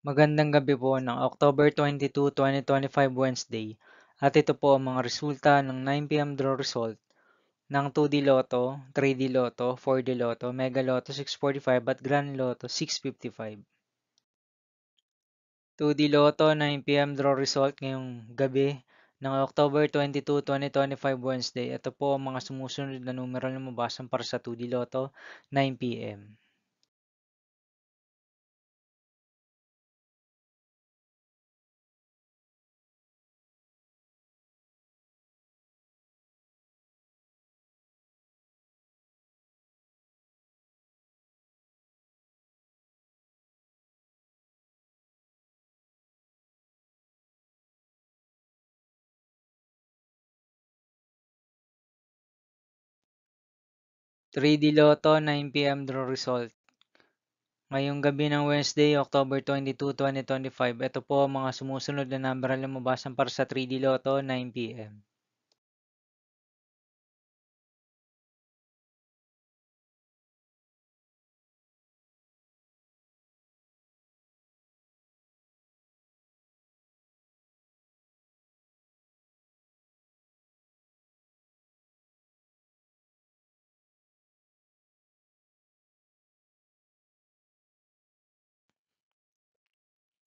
Magandang gabi po ng October 22, 2025 Wednesday. At ito po ang mga resulta ng 9 p.m. draw result ng 2D Lotto, 3D Lotto, 4D Lotto, Mega Lotto 645 at Grand Lotto 655. 2D Lotto 9 p.m. draw result ngayong gabi ng October 22, 2025 Wednesday. Ito po ang mga sumusunod na numero na mabasan para sa 2D Lotto 9 p.m. 3D Lotto 9 p.m. draw result. Ngayong gabi ng Wednesday, October 22, 2025, ito po ang mga sumusunod na number na lumabasan para sa 3D Lotto 9 p.m.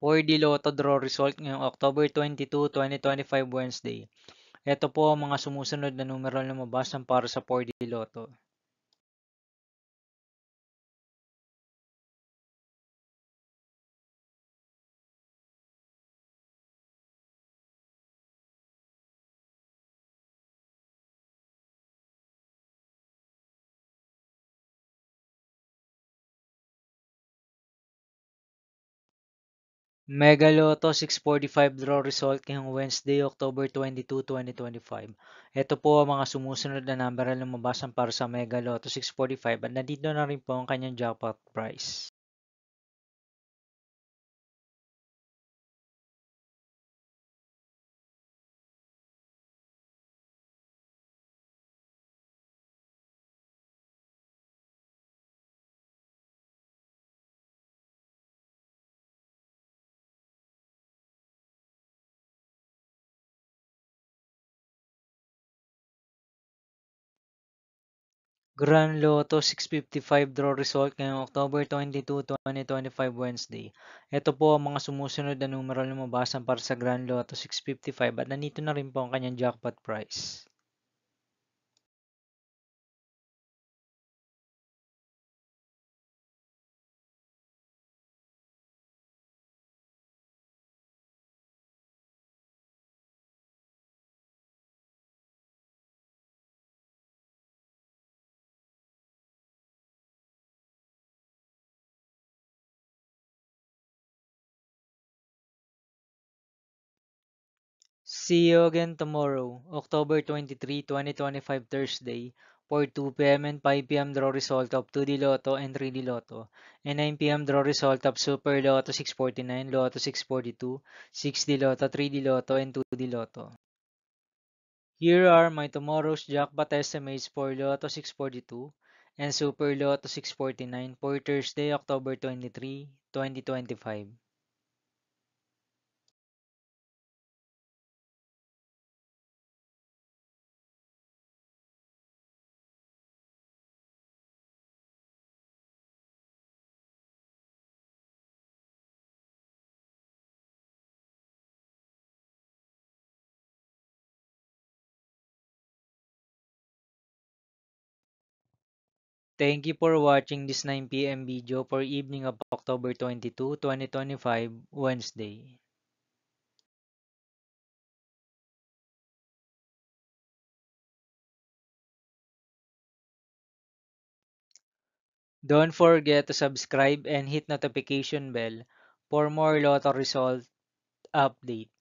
4D Lotto draw result ngayong October 22, 2025 Wednesday. Ito po ang mga sumusunod na numero na lumabasan para sa 4D Lotto. 'Mega Lotto 645 draw result ngayong Wednesday, October 22, 2025. Ito po ang mga sumusunod na number na lumabasan para sa Mega Lotto 645 at nandito na rin po ang kanyang jackpot price. Grand Lotto 655 draw result ngayong October 22, 2025 Wednesday. Ito po ang mga sumusunod na numero na lumabasan para sa Grand Lotto 655 at nandito na rin po ang kanyang jackpot price. See you again tomorrow, October 23, 2025 Thursday, for 2 p.m. and 5 p.m. draw result of 2D Lotto and 3D Lotto, and 9 p.m. draw result of Super Lotto 649, Lotto 642, 6D Lotto, 3D Lotto, and 2D Lotto. Here are my tomorrow's jackpot estimates for Lotto 642 and Super Lotto 649 for Thursday, October 23, 2025. Thank you for watching this 9 p.m. video for evening of October 22, 2025, Wednesday. Don't forget to subscribe and hit notification bell for more Lotto result update.